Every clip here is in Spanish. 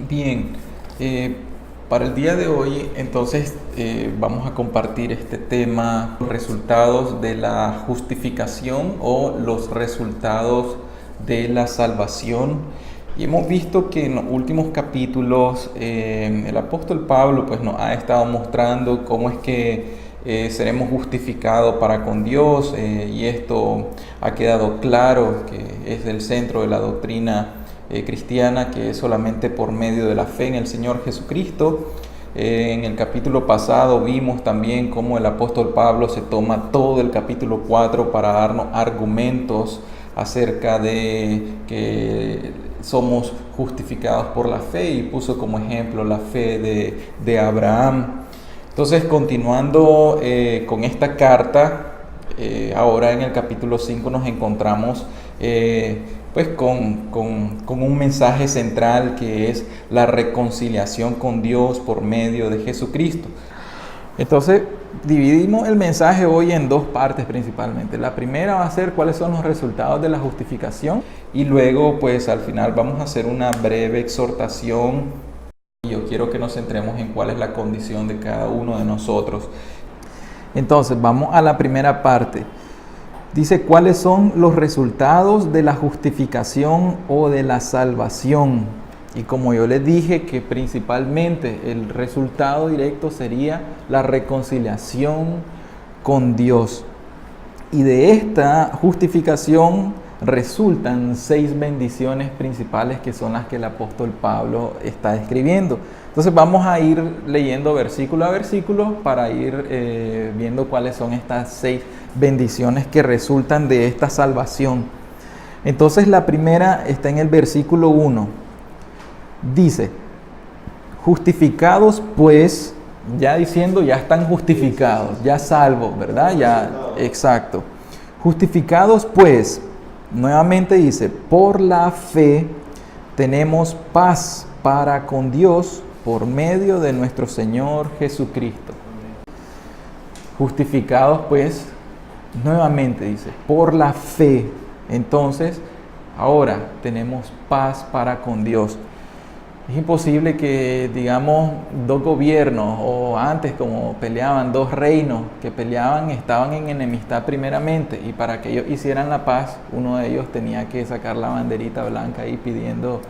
Bien, eh, para el día de hoy entonces vamos a compartir este tema, los resultados de la justificación o los resultados de la salvación. Y hemos visto que en los últimos capítulos el apóstol Pablo pues, nos ha estado mostrando cómo es que seremos justificados para con Dios, y esto ha quedado claro que es el centro de la doctrina cristiana, que es solamente por medio de la fe en el Señor Jesucristo. En el capítulo pasado vimos también cómo el apóstol Pablo se toma todo el capítulo 4 para darnos argumentos acerca de que somos justificados por la fe, y puso como ejemplo la fe de Abraham. Entonces, continuando con esta carta, ahora en el capítulo 5 nos encontramos pues con un mensaje central, que es la reconciliación con Dios por medio de Jesucristo. Entonces, dividimos el mensaje hoy en dos partes principalmente. La primera va a ser cuáles son los resultados de la justificación, y luego pues al final vamos a hacer una breve exhortación. Yo quiero que nos centremos en cuál es la condición de cada uno de nosotros. Entonces, vamos a la primera parte. Dice, ¿cuáles son los resultados de la justificación o de la salvación? Y como yo les dije, que principalmente el resultado directo sería la reconciliación con Dios. Y de esta justificación resultan 6 bendiciones principales, que son las que el apóstol Pablo está escribiendo. Entonces vamos a ir leyendo versículo a versículo para ir viendo cuáles son estas 6 bendiciones que resultan de esta salvación. Entonces la primera está en el versículo 1. Dice, justificados pues, ya diciendo, ya están justificados, ya salvos, ¿verdad? Ya, exacto. Justificados pues, nuevamente dice, por la fe tenemos paz para con Dios por medio de nuestro Señor Jesucristo. Justificados pues, nuevamente dice, por la fe. Entonces, ahora tenemos paz para con Dios. Es imposible que, digamos, dos gobiernos, o antes como peleaban dos reinos que peleaban, estaban en enemistad primeramente, y para que ellos hicieran la paz, uno de ellos tenía que sacar la banderita blanca ahí pidiendo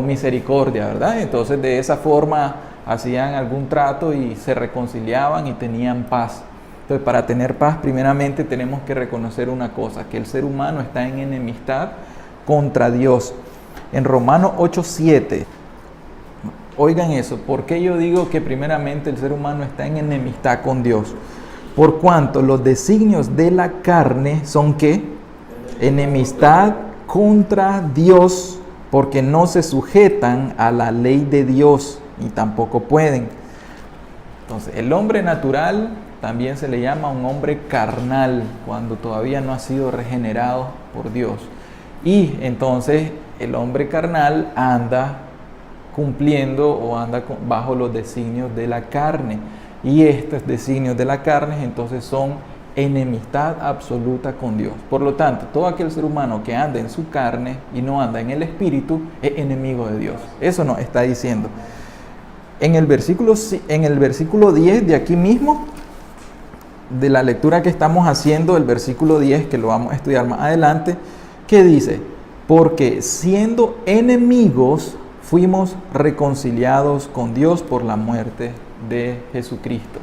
misericordia, ¿verdad? Entonces de esa forma hacían algún trato y se reconciliaban y tenían paz. Entonces, para tener paz primeramente tenemos que reconocer una cosa, que el ser humano está en enemistad contra Dios. En Romanos 8:7, oigan eso, ¿por qué yo digo que primeramente el ser humano está en enemistad con Dios? Por cuanto los designios de la carne son ¿qué? Enemistad contra Dios, porque no se sujetan a la ley de Dios, y tampoco pueden. Entonces, el hombre natural también se le llama un hombre carnal, cuando todavía no ha sido regenerado por Dios. Y entonces el hombre carnal anda cumpliendo o anda bajo los designios de la carne. Y estos designios de la carne entonces son enemistad absoluta con Dios. Por lo tanto, todo aquel ser humano que anda en su carne y no anda en el espíritu es enemigo de Dios. Eso nos está diciendo. En el versículo 10 de aquí mismo, de la lectura que estamos haciendo, el versículo 10, que lo vamos a estudiar más adelante, ¿qué dice? Porque siendo enemigos fuimos reconciliados con Dios por la muerte de Jesucristo.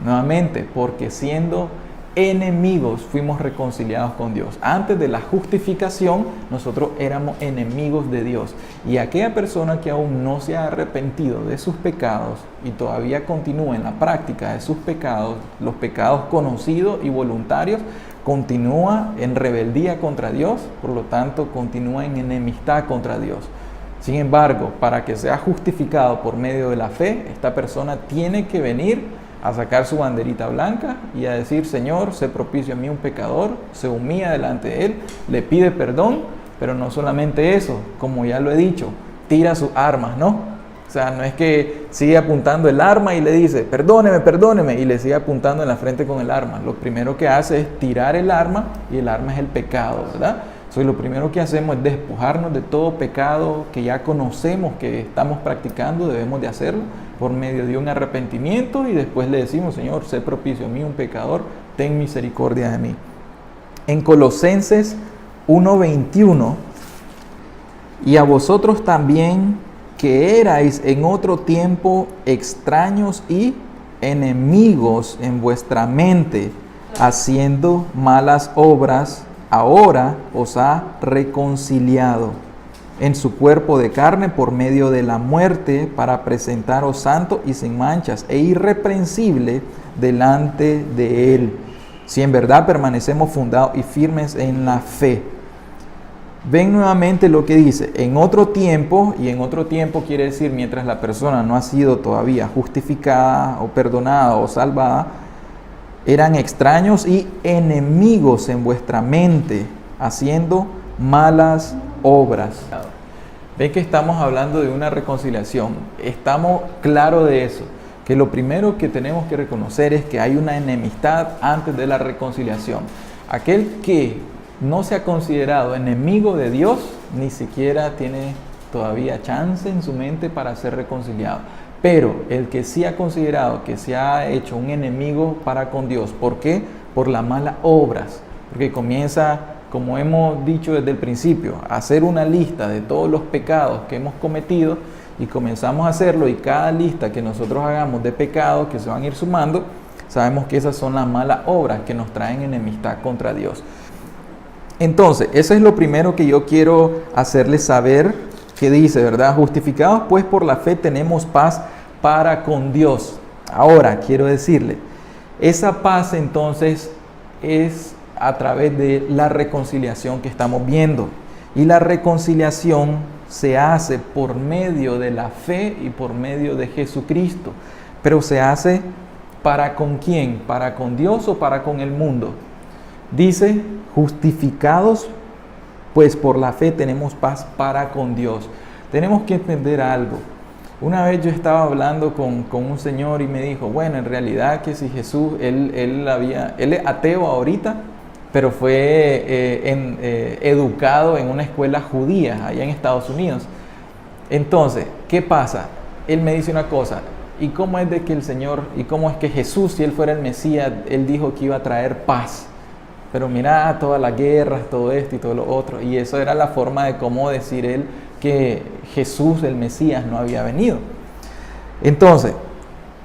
Nuevamente, porque siendo enemigos fuimos reconciliados con Dios. Antes de la justificación, nosotros éramos enemigos de Dios. Y aquella persona que aún no se ha arrepentido de sus pecados y todavía continúa en la práctica de sus pecados, los pecados conocidos y voluntarios, continúa en rebeldía contra Dios, por lo tanto continúa en enemistad contra Dios. Sin embargo, para que sea justificado por medio de la fe, esta persona tiene que venir a sacar su banderita blanca y a decir, Señor, sé propicio a mí un pecador, se humilla delante de Él, le pide perdón, pero no solamente eso, como ya lo he dicho, tira sus armas, ¿no? O sea, no es que sigue apuntando el arma y le dice, perdóneme, perdóneme, y le sigue apuntando en la frente con el arma. Lo primero que hace es tirar el arma, y el arma es el pecado, ¿verdad? Entonces lo primero que hacemos es despojarnos de todo pecado que ya conocemos que estamos practicando, debemos de hacerlo por medio de un arrepentimiento y después le decimos, Señor, sé propicio a mí, un pecador, ten misericordia de mí. En Colosenses 1:21, y a vosotros también que erais en otro tiempo extraños y enemigos en vuestra mente, haciendo malas obras, ahora os ha reconciliado en su cuerpo de carne por medio de la muerte, para presentaros santo y sin manchas e irreprensible delante de Él, si en verdad permanecemos fundados y firmes en la fe. Ven nuevamente lo que dice, en otro tiempo, y en otro tiempo quiere decir mientras la persona no ha sido todavía justificada o perdonada o salvada, eran extraños y enemigos en vuestra mente, haciendo malas obras. Ven que estamos hablando de una reconciliación. Estamos claros de eso, que lo primero que tenemos que reconocer es que hay una enemistad antes de la reconciliación. Aquel que no se ha considerado enemigo de Dios, ni siquiera tiene todavía chance en su mente para ser reconciliado. Pero el que sí ha considerado que se ha hecho un enemigo para con Dios, ¿por qué? Por las malas obras, porque comienza, como hemos dicho desde el principio, a hacer una lista de todos los pecados que hemos cometido y comenzamos a hacerlo, y cada lista que nosotros hagamos de pecados que se van a ir sumando, sabemos que esas son las malas obras que nos traen enemistad contra Dios. Entonces, eso es lo primero que yo quiero hacerles saber, que dice, ¿verdad? Justificados pues por la fe tenemos paz para con Dios. Ahora, quiero decirle, esa paz entonces es a través de la reconciliación que estamos viendo. Y la reconciliación se hace por medio de la fe y por medio de Jesucristo. Pero se hace ¿para con quién? ¿Para con Dios o para con el mundo? Dice, justificados pues por la fe tenemos paz para con Dios. Tenemos que entender algo. Una vez yo estaba hablando con un señor y me dijo, bueno, en realidad que si Jesús, él es ateo ahorita, pero fue educado en una escuela judía allá en Estados Unidos. Entonces, ¿qué pasa? Él me dice una cosa, ¿y cómo es de que el Señor, y cómo es que Jesús, si Él fuera el Mesías, Él dijo que iba a traer paz? Pero mira, todas las guerras, todo esto y todo lo otro. Y eso era la forma de cómo decir él que Jesús, el Mesías, no había venido. Entonces,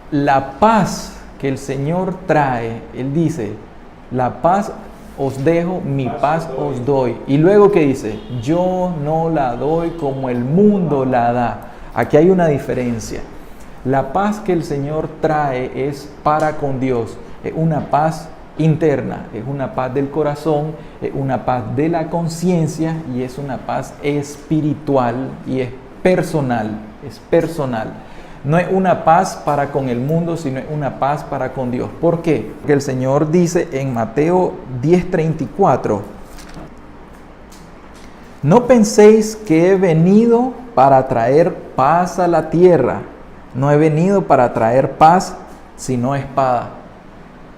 la paz que el Señor trae, Él dice, la paz os dejo, mi paz os doy. Y luego que dice, yo no la doy como el mundo la da. Aquí hay una diferencia. La paz que el Señor trae es para con Dios. Es una paz interna, es una paz del corazón, es una paz de la conciencia y es una paz espiritual y es personal, No es una paz para con el mundo, sino es una paz para con Dios. ¿Por qué? Porque el Señor dice en Mateo 10:34, no penséis que he venido para traer paz a la tierra, no he venido para traer paz, sino espada.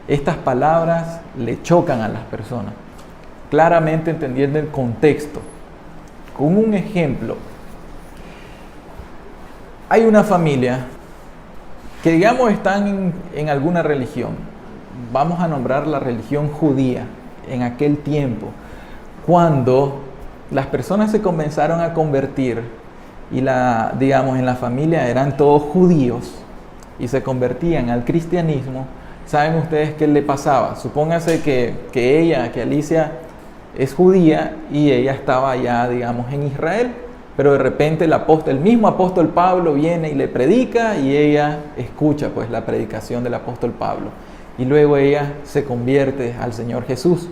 Estas palabras le chocan a las personas, claramente entendiendo el contexto. Con un ejemplo, hay una familia que digamos están en alguna religión, vamos a nombrar la religión judía en aquel tiempo, cuando las personas se comenzaron a convertir y en la familia eran todos judíos y se convertían al cristianismo. ¿Saben ustedes qué le pasaba? Supóngase que Alicia es judía y ella estaba ya, en Israel, pero de repente el mismo apóstol Pablo viene y le predica y ella escucha pues la predicación del apóstol Pablo. Y luego ella se convierte al Señor Jesús.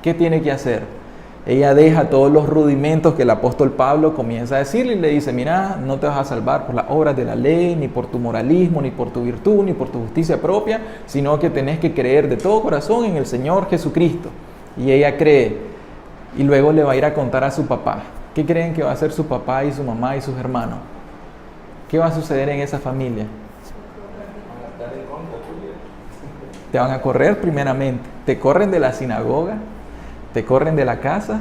¿Qué tiene que hacer? Ella deja todos los rudimentos que el apóstol Pablo comienza a decirle y le dice, mira, no te vas a salvar por las obras de la ley, ni por tu moralismo, ni por tu virtud, ni por tu justicia propia, sino que tenés que creer de todo corazón en el Señor Jesucristo. Y ella cree, y luego le va a ir a contar a su papá. ¿Qué creen que va a hacer su papá y su mamá y sus hermanos? ¿Qué va a suceder en esa familia? Te van a correr primeramente, te corren de la sinagoga, te corren de la casa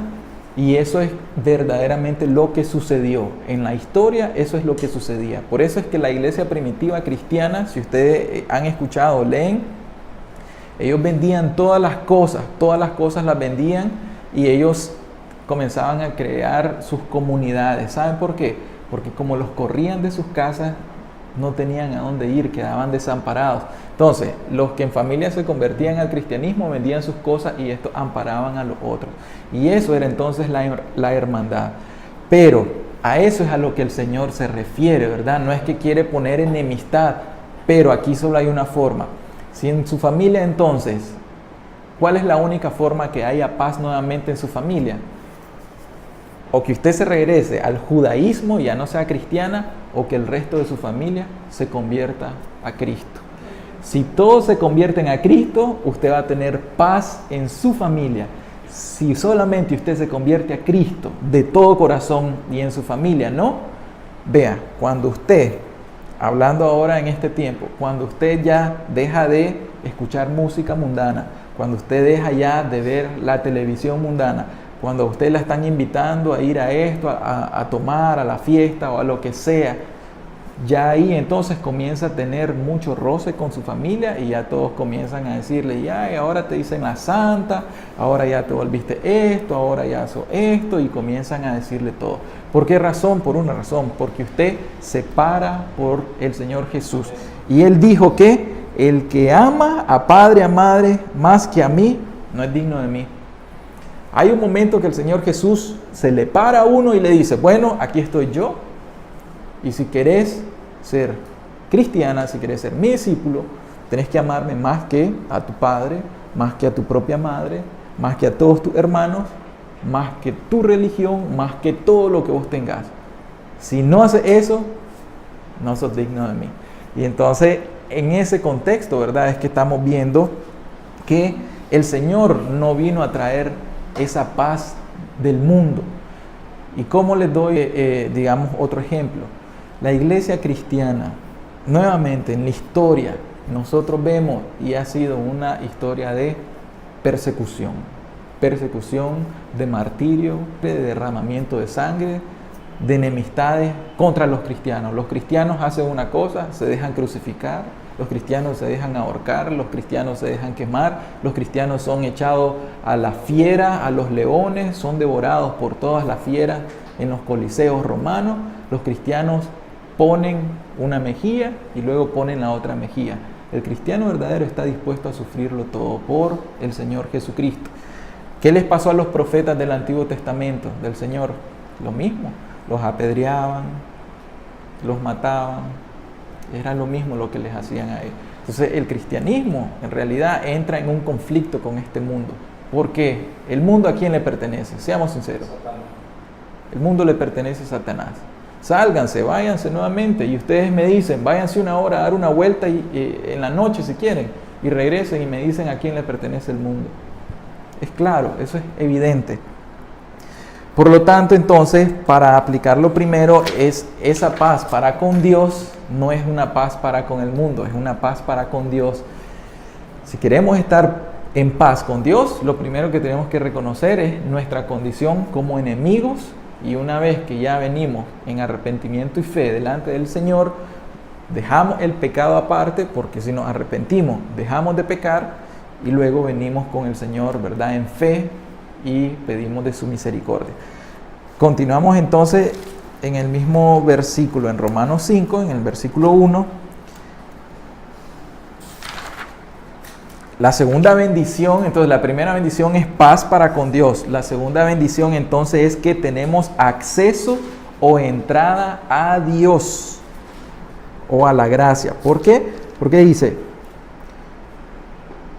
Y eso es verdaderamente lo que sucedió. En la historia eso es lo que sucedía. Por eso es que la iglesia primitiva cristiana, si ustedes han escuchado o leen, ellos vendían todas las cosas las vendían y ellos comenzaban a crear sus comunidades. ¿Saben por qué? Porque como los corrían de sus casas, no tenían a dónde ir, quedaban desamparados. Entonces, los que en familia se convertían al cristianismo vendían sus cosas y estos amparaban a los otros. Y eso era entonces la hermandad. Pero a eso es a lo que el Señor se refiere, ¿verdad? No es que quiere poner enemistad, pero aquí solo hay una forma. Si en su familia entonces, ¿cuál es la única forma que haya paz nuevamente en su familia? O que usted se regrese al judaísmo y ya no sea cristiana, o que el resto de su familia se convierta a Cristo. Si todos se convierten a Cristo, usted va a tener paz en su familia. Si solamente usted se convierte a Cristo de todo corazón y en su familia, ¿no? Vea, cuando usted, hablando ahora en este tiempo, cuando usted ya deja de escuchar música mundana, cuando usted deja ya de ver la televisión mundana, cuando a usted la están invitando a ir a esto, a tomar, a la fiesta o a lo que sea, ya ahí entonces comienza a tener mucho roce con su familia y ya todos comienzan a decirle, ya, y ahora te dicen la santa, ahora ya te volviste esto, ahora ya sos esto, y comienzan a decirle todo. ¿Por qué razón? Por una razón, porque usted se para por el Señor Jesús. Y Él dijo que el que ama a padre, a madre, más que a mí, no es digno de mí. Hay un momento que el Señor Jesús se le para a uno y le dice, bueno, aquí estoy yo, y si querés ser cristiana, si querés ser mi discípulo, tenés que amarme más que a tu padre, más que a tu propia madre, más que a todos tus hermanos, más que tu religión, más que todo lo que vos tengas. Si no haces eso, no sos digno de mí. Y entonces, en ese contexto, ¿verdad? Es que estamos viendo que el Señor no vino a traer esa paz del mundo. ¿Y cómo les doy, digamos, otro ejemplo? La iglesia cristiana, nuevamente en la historia, nosotros vemos y ha sido una historia de persecución, de martirio, de derramamiento de sangre, de enemistades contra los cristianos. Los cristianos hacen una cosa, se dejan crucificar, los cristianos se dejan ahorcar, los cristianos se dejan quemar, los cristianos son echados a la fiera, a los leones, son devorados por todas las fieras en los coliseos romanos. Los cristianos ponen una mejilla y luego ponen la otra mejilla. El cristiano verdadero está dispuesto a sufrirlo todo por el Señor Jesucristo. ¿Qué les pasó a los profetas del Antiguo Testamento del Señor? Lo mismo, los apedreaban, los mataban, era lo mismo lo que les hacían a ellos. Entonces el cristianismo en realidad entra en un conflicto con este mundo. ¿Por qué? ¿El mundo a quién le pertenece? Seamos sinceros. El mundo le pertenece a Satanás. Sálganse, váyanse nuevamente y ustedes me dicen, váyanse una hora a dar una vuelta en la noche si quieren y regresen y me dicen a quién le pertenece el mundo. Es claro, eso es evidente. Por lo tanto, entonces, para aplicarlo primero, es esa paz para con Dios, no es una paz para con el mundo, es una paz para con Dios. Si queremos estar en paz con Dios, lo primero que tenemos que reconocer es nuestra condición como enemigos. Y una vez que ya venimos en arrepentimiento y fe delante del Señor, dejamos el pecado aparte, porque si nos arrepentimos, dejamos de pecar y luego venimos con el Señor, ¿verdad? En fe y pedimos de su misericordia. Continuamos entonces en el mismo versículo, en Romanos 5, en el versículo 1. La segunda bendición, entonces la primera bendición es paz para con Dios. La segunda bendición entonces es que tenemos acceso o entrada a Dios o a la gracia. ¿Por qué? Porque dice,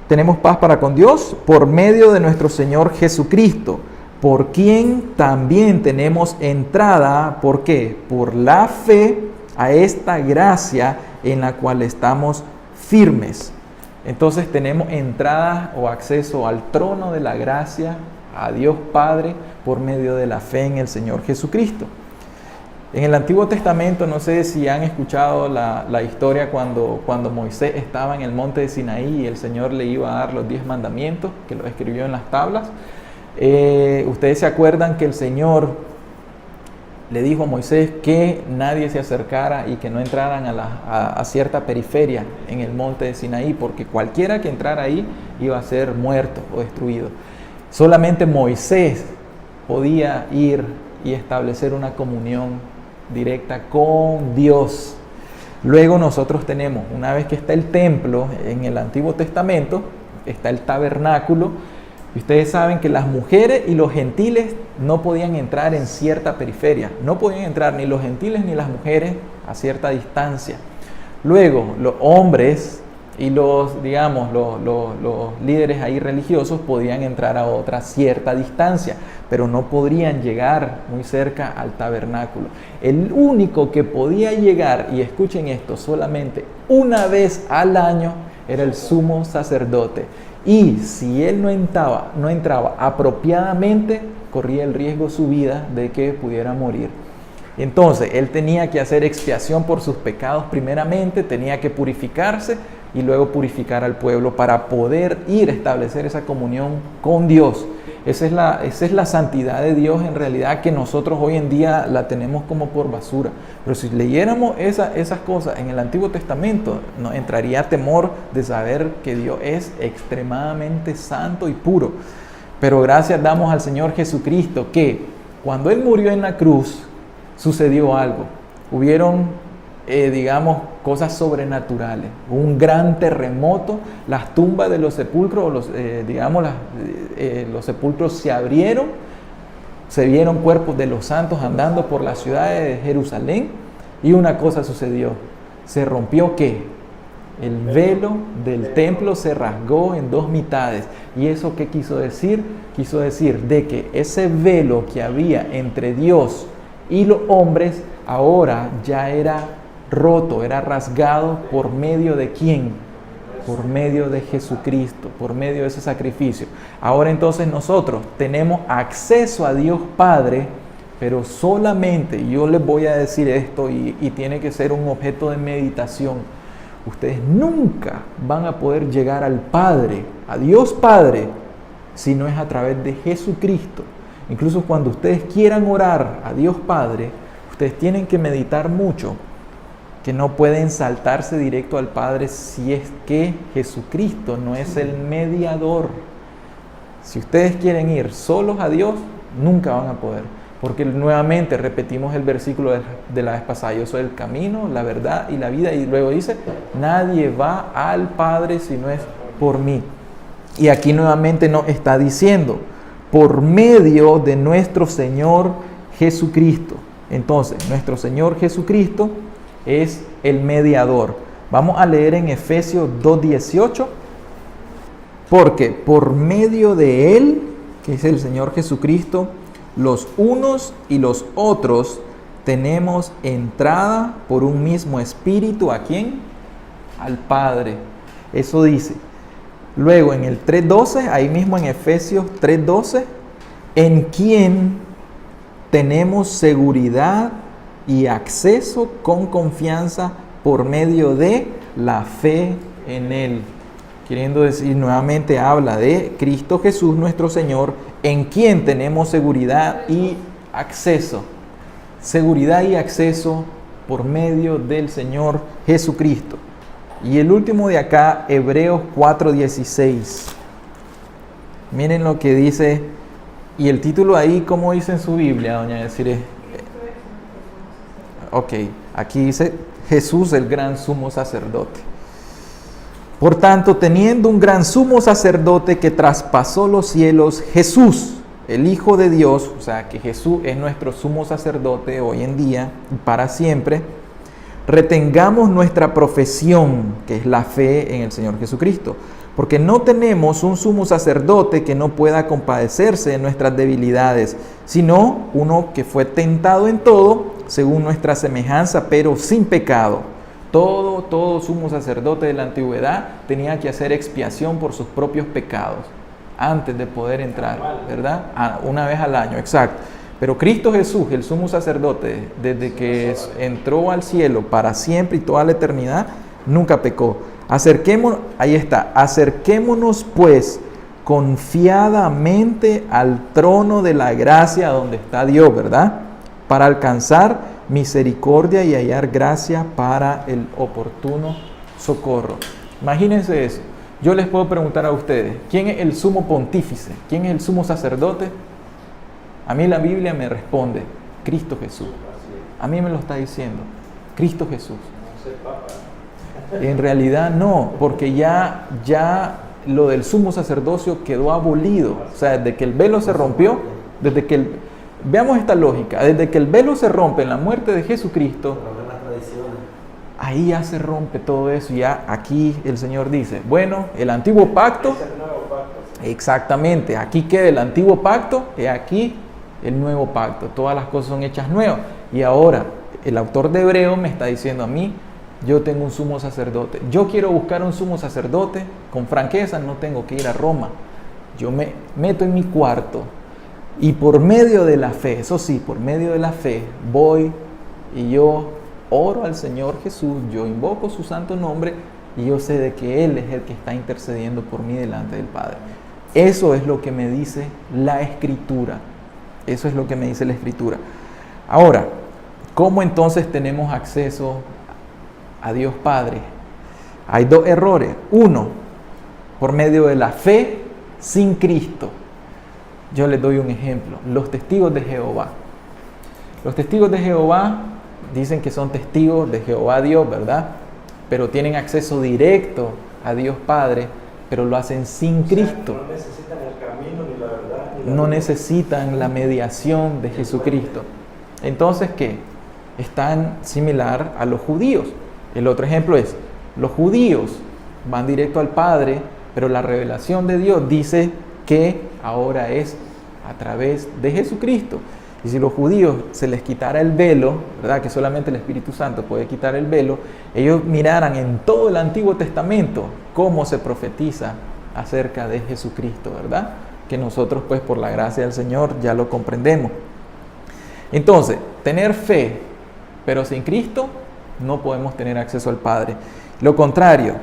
tenemos paz para con Dios por medio de nuestro Señor Jesucristo, por quien también tenemos entrada, ¿por qué? Por la fe a esta gracia en la cual estamos firmes. Entonces tenemos entrada o acceso al trono de la gracia, a Dios Padre, por medio de la fe en el Señor Jesucristo. En el Antiguo Testamento, no sé si han escuchado la historia cuando Moisés estaba en el monte de Sinaí y el Señor le iba a dar los 10 mandamientos, que los escribió en las tablas. Ustedes se acuerdan que el Señor le dijo a Moisés que nadie se acercara y que no entraran a cierta periferia en el monte de Sinaí, porque cualquiera que entrara ahí iba a ser muerto o destruido. Solamente Moisés podía ir y establecer una comunión directa con Dios. Luego nosotros tenemos, una vez que está el templo en el Antiguo Testamento, está el tabernáculo. Y ustedes saben que las mujeres y los gentiles no podían entrar en cierta periferia. No podían entrar ni los gentiles ni las mujeres a cierta distancia. Luego, los hombres y los, digamos, los líderes ahí religiosos podían entrar a otra cierta distancia, pero no podrían llegar muy cerca al tabernáculo. El único que podía llegar, y escuchen esto, solamente una vez al año, era el sumo sacerdote. Y si él no entraba apropiadamente, corría el riesgo su vida de que pudiera morir. Entonces, él tenía que hacer expiación por sus pecados primeramente, tenía que purificarse y luego purificar al pueblo para poder ir a establecer esa comunión con Dios. Esa es la santidad de Dios en realidad, que nosotros hoy en día la tenemos como por basura. Pero si leyéramos esas cosas en el Antiguo Testamento, nos entraría temor de saber que Dios es extremadamente santo y puro. Pero gracias damos al Señor Jesucristo, que cuando Él murió en la cruz, sucedió algo. Hubieron digamos, cosas sobrenaturales. Un gran terremoto, las tumbas de los sepulcros, los sepulcros se abrieron, se vieron cuerpos de los santos andando por la ciudad de Jerusalén, y una cosa sucedió. Se rompió ¿qué? El velo del templo se rasgó en dos mitades. ¿Y eso qué quiso decir? Quiso decir de que ese velo que había entre Dios y los hombres ahora ya era roto, era rasgado. ¿Por medio de quién? Por medio de Jesucristo, por medio de ese sacrificio. Ahora entonces nosotros tenemos acceso a Dios Padre, pero solamente, yo les voy a decir esto y tiene que ser un objeto de meditación. Ustedes nunca van a poder llegar al Padre, a Dios Padre, si no es a través de Jesucristo. Incluso cuando ustedes quieran orar a Dios Padre, ustedes tienen que meditar mucho, que no pueden saltarse directo al Padre si es que Jesucristo no es el mediador. Si ustedes quieren ir solos a Dios, nunca van a poder. Porque nuevamente repetimos el versículo de la vez pasada: yo soy el camino, la verdad y la vida. Y luego dice: nadie va al Padre si no es por mí. Y aquí nuevamente nos está diciendo: por medio de nuestro Señor Jesucristo. Entonces, nuestro Señor Jesucristo es el mediador. Vamos a leer en Efesios 2:18. Porque por medio de Él, que es el Señor Jesucristo, los unos y los otros tenemos entrada por un mismo espíritu. ¿A quién? Al Padre. Eso dice. Luego en el 3:12, ahí mismo en Efesios 3:12, en quien tenemos seguridad y acceso con confianza por medio de la fe en Él. Queriendo decir, nuevamente habla de Cristo Jesús nuestro Señor, en quien tenemos seguridad y acceso. Seguridad y acceso por medio del Señor Jesucristo. Y el último de acá, Hebreos 4:16. Miren lo que dice, y el título ahí, ¿cómo dice en su Biblia, doña Desiree? Ok, aquí dice Jesús, el gran sumo sacerdote. Por tanto, teniendo un gran sumo sacerdote que traspasó los cielos, Jesús, el Hijo de Dios, o sea que Jesús es nuestro sumo sacerdote hoy en día y para siempre, retengamos nuestra profesión, que es la fe en el Señor Jesucristo, porque no tenemos un sumo sacerdote que no pueda compadecerse de nuestras debilidades, sino uno que fue tentado en todo, según nuestra semejanza, pero sin pecado. Todo sumo sacerdote de la antigüedad tenía que hacer expiación por sus propios pecados antes de poder entrar, ¿verdad? Una vez al año, exacto. Pero Cristo Jesús, el sumo sacerdote, desde que entró al cielo para siempre y toda la eternidad, nunca pecó. Ahí está, acerquémonos pues confiadamente al trono de la gracia donde está Dios, ¿verdad? Para alcanzar misericordia y hallar gracia para el oportuno socorro. Imagínense eso. Yo les puedo preguntar a ustedes, ¿quién es el sumo pontífice? ¿Quién es el sumo sacerdote? A mí la Biblia me responde, Cristo Jesús. A mí me lo está diciendo, Cristo Jesús. En realidad no, porque ya lo del sumo sacerdocio quedó abolido. O sea, desde que el velo se rompió, veamos esta lógica, desde que el velo se rompe en la muerte de Jesucristo, ahí ya se rompe todo eso. Ya aquí el Señor dice, bueno, el antiguo pacto, exactamente, aquí queda el antiguo pacto, y aquí el nuevo pacto. Todas las cosas son hechas nuevas. Y ahora el autor de Hebreo me está diciendo a mí, yo tengo un sumo sacerdote. Yo quiero buscar un sumo sacerdote, con franqueza no tengo que ir a Roma. Yo me meto en mi cuarto y por medio de la fe, eso sí, por medio de la fe, voy y yo oro al Señor Jesús, yo invoco su santo nombre y yo sé de que Él es el que está intercediendo por mí delante del Padre. Eso es lo que me dice la Escritura. Eso es lo que me dice la Escritura. Ahora, ¿cómo entonces tenemos acceso a Dios Padre? Hay dos errores. Uno, por medio de la fe sin Cristo. Yo les doy un ejemplo. Los testigos de Jehová. Los testigos de Jehová dicen que son testigos de Jehová Dios, ¿verdad? Pero tienen acceso directo a Dios Padre, pero lo hacen sin Cristo. No necesitan el camino ni la verdad. No necesitan la mediación de Jesucristo. Entonces, ¿qué? Están similar a los judíos. El otro ejemplo es, los judíos van directo al Padre, pero la revelación de Dios dice que ahora es a través de Jesucristo. Y si los judíos se les quitara el velo, ¿verdad? Que solamente el Espíritu Santo puede quitar el velo, ellos miraran en todo el Antiguo Testamento cómo se profetiza acerca de Jesucristo, ¿verdad? Que nosotros pues por la gracia del Señor ya lo comprendemos. Entonces, tener fe, pero sin Cristo, no podemos tener acceso al Padre. Lo contrario,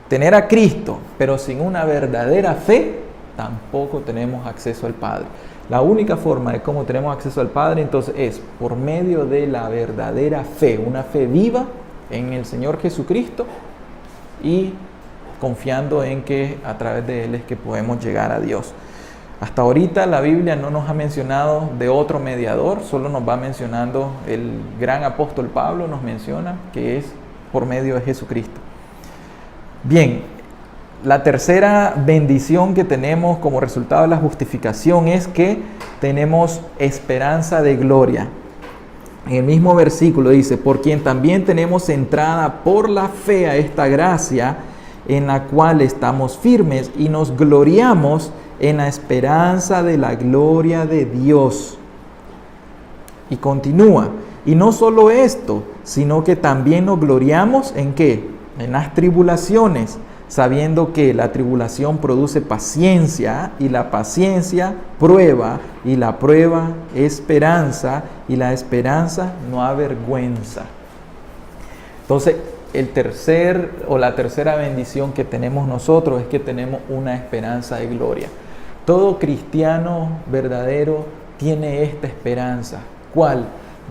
tener a Cristo, pero sin una verdadera fe, tampoco tenemos acceso al Padre. La única forma de cómo tenemos acceso al Padre, entonces, es por medio de la verdadera fe, una fe viva en el Señor Jesucristo y confiando en que a través de Él es que podemos llegar a Dios. Hasta ahorita la Biblia no nos ha mencionado de otro mediador, solo nos va mencionando el gran apóstol Pablo, nos menciona que es por medio de Jesucristo. Bien, la tercera bendición que tenemos como resultado de la justificación es que tenemos esperanza de gloria. En el mismo versículo dice, por quien también tenemos entrada por la fe a esta gracia en la cual estamos firmes y nos gloriamos en la esperanza de la gloria de Dios. Y continúa, y no solo esto, sino que también nos gloriamos ¿en qué? En las tribulaciones, sabiendo que la tribulación produce paciencia, y la paciencia prueba, y la prueba esperanza, y la esperanza no avergüenza. Entonces, la tercera bendición que tenemos nosotros es que tenemos una esperanza de gloria. Todo cristiano verdadero tiene esta esperanza. ¿Cuál?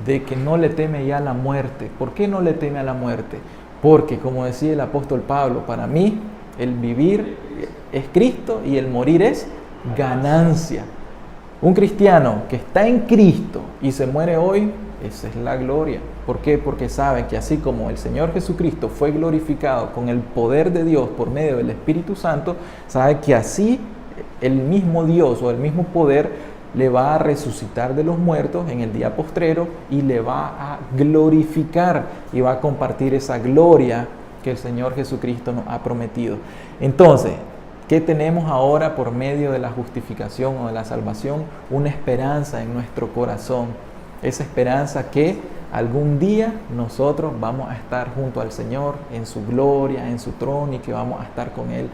De que no le teme ya a la muerte. ¿Por qué no le teme a la muerte? Porque, como decía el apóstol Pablo, para mí el vivir es Cristo y el morir es ganancia. Un cristiano que está en Cristo y se muere hoy, esa es la gloria. ¿Por qué? Porque sabe que así como el Señor Jesucristo fue glorificado con el poder de Dios por medio del Espíritu Santo, sabe que así el mismo Dios o el mismo poder le va a resucitar de los muertos en el día postrero y le va a glorificar y va a compartir esa gloria que el Señor Jesucristo nos ha prometido. Entonces, ¿qué tenemos ahora por medio de la justificación o de la salvación? Una esperanza en nuestro corazón. Esa esperanza que algún día nosotros vamos a estar junto al Señor en su gloria, en su trono y que vamos a estar con Él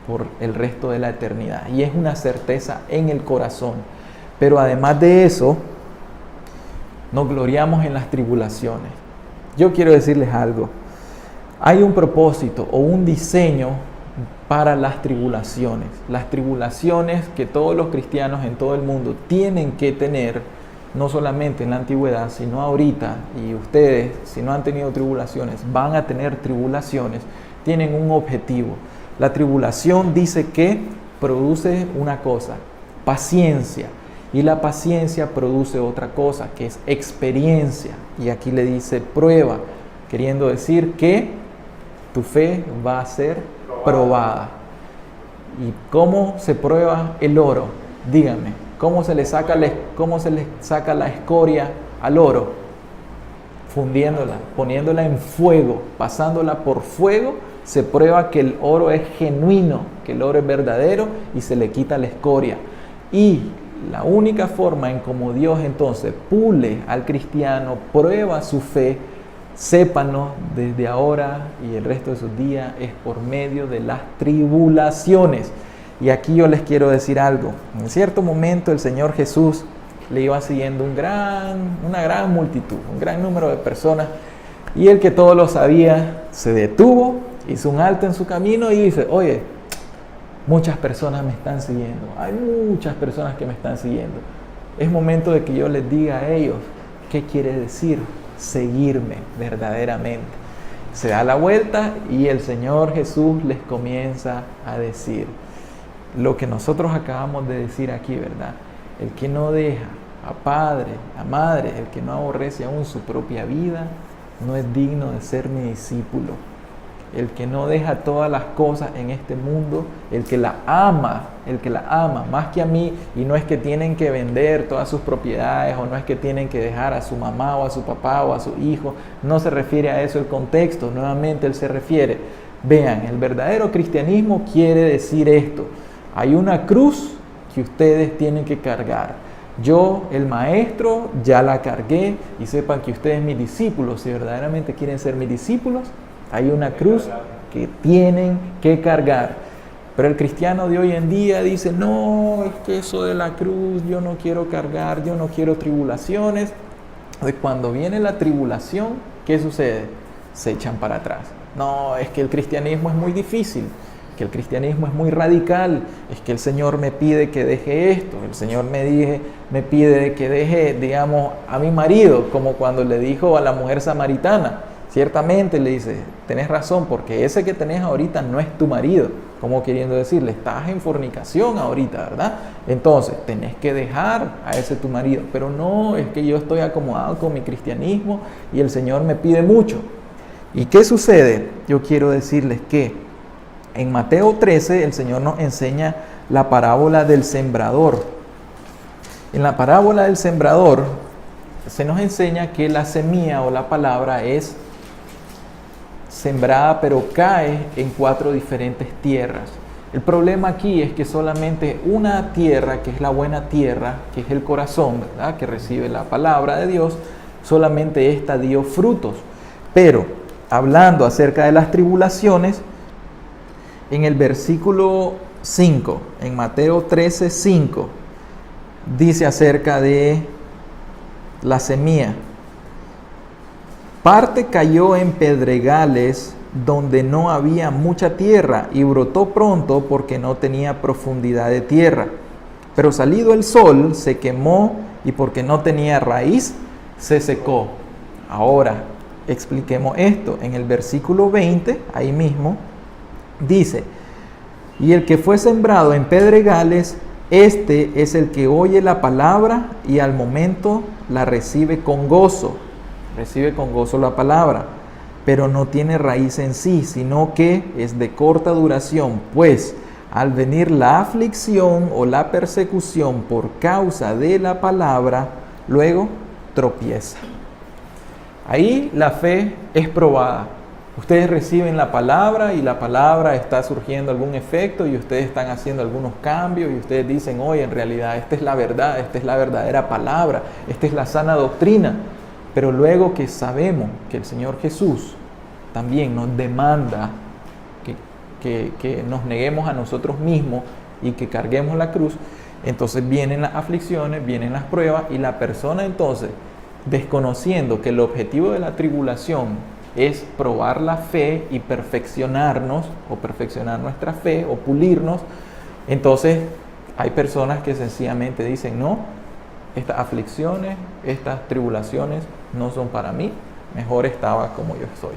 por el resto de la eternidad. Y es una certeza en el corazón. Pero además de eso, nos gloriamos en las tribulaciones. Yo quiero decirles algo. Hay un propósito o un diseño para las tribulaciones. Las tribulaciones que todos los cristianos en todo el mundo tienen que tener, no solamente en la antigüedad, sino ahorita, y ustedes, si no han tenido tribulaciones, van a tener tribulaciones, tienen un objetivo. La tribulación dice que produce una cosa, paciencia, y la paciencia produce otra cosa, que es experiencia, y aquí le dice prueba, queriendo decir que tu fe va a ser probada. ¿Y cómo se prueba el oro? Díganme, ¿cómo se le saca la escoria al oro? Fundiéndola, poniéndola en fuego, pasándola por fuego, se prueba que el oro es genuino, que el oro es verdadero y se le quita la escoria. Y la única forma en cómo Dios entonces pule al cristiano, prueba su fe, sépanos desde ahora y el resto de sus días, es por medio de las tribulaciones. Y aquí yo les quiero decir algo. En cierto momento el Señor Jesús le iba siguiendo una gran multitud, un gran número de personas, y el que todo lo sabía se detuvo, hizo un alto en su camino y dice: oye, muchas personas me están siguiendo, hay muchas personas que me están siguiendo. Es momento de que yo les diga a ellos qué quiere decir seguirme verdaderamente. Se da la vuelta y el Señor Jesús les comienza a decir lo que nosotros acabamos de decir aquí, ¿verdad? El que no deja a padre, a madre, el que no aborrece aún su propia vida, no es digno de ser mi discípulo. El que no deja todas las cosas en este mundo, el que la ama más que a mí, y no es que tienen que vender todas sus propiedades, o no es que tienen que dejar a su mamá o a su papá o a su hijo, no se refiere a eso el contexto, nuevamente él se refiere. Vean, el verdadero cristianismo quiere decir esto: hay una cruz que ustedes tienen que cargar. Yo, el maestro, ya la cargué, y sepan que ustedes, mis discípulos, si verdaderamente quieren ser mis discípulos, hay una cruz que tienen que cargar. Pero el cristiano de hoy en día dice: no, es que eso de la cruz yo no quiero cargar, yo no quiero tribulaciones. Cuando viene la tribulación, ¿qué sucede? Se echan para atrás. No, es que el cristianismo es muy difícil, que el cristianismo es muy radical, es que el Señor me pide que deje esto, el Señor me pide que deje, digamos, a mi marido, como cuando le dijo a la mujer samaritana. Ciertamente le dice: tenés razón, porque ese que tenés ahorita no es tu marido. Como queriendo decirle, estás en fornicación ahorita, ¿verdad? Entonces, tenés que dejar a ese tu marido. Pero no, es que yo estoy acomodado con mi cristianismo y el Señor me pide mucho. ¿Y qué sucede? Yo quiero decirles que en Mateo 13 el Señor nos enseña la parábola del sembrador. En la parábola del sembrador se nos enseña que la semilla o la palabra es sembrada, pero cae en 4 diferentes tierras. El problema aquí es que solamente una tierra, que es la buena tierra, que es el corazón, ¿verdad?, que recibe la palabra de Dios, solamente esta dio frutos. Pero hablando acerca de las tribulaciones, en el versículo 5, en Mateo 13, 5, dice acerca de la semilla: parte cayó en pedregales donde no había mucha tierra y brotó pronto porque no tenía profundidad de tierra. Pero salido el sol se quemó y porque no tenía raíz se secó. Ahora expliquemos esto. En el versículo 20, ahí mismo, dice: y el que fue sembrado en pedregales, este es el que oye la palabra y al momento la recibe con gozo. Recibe con gozo la palabra, pero no tiene raíz en sí, sino que es de corta duración, pues al venir la aflicción o la persecución por causa de la palabra, luego tropieza. Ahí la fe es probada. Ustedes reciben la palabra y la palabra está surgiendo algún efecto y ustedes están haciendo algunos cambios y ustedes dicen: oye, en realidad esta es la verdad, esta es la verdadera palabra, esta es la sana doctrina. Pero luego que sabemos que el Señor Jesús también nos demanda que nos neguemos a nosotros mismos y que carguemos la cruz, entonces vienen las aflicciones, vienen las pruebas, y la persona entonces, desconociendo que el objetivo de la tribulación es probar la fe y perfeccionarnos, o perfeccionar nuestra fe, o pulirnos. Entonces, hay personas que sencillamente dicen, no, estas aflicciones, estas tribulaciones no son para mí, mejor estaba como yo soy.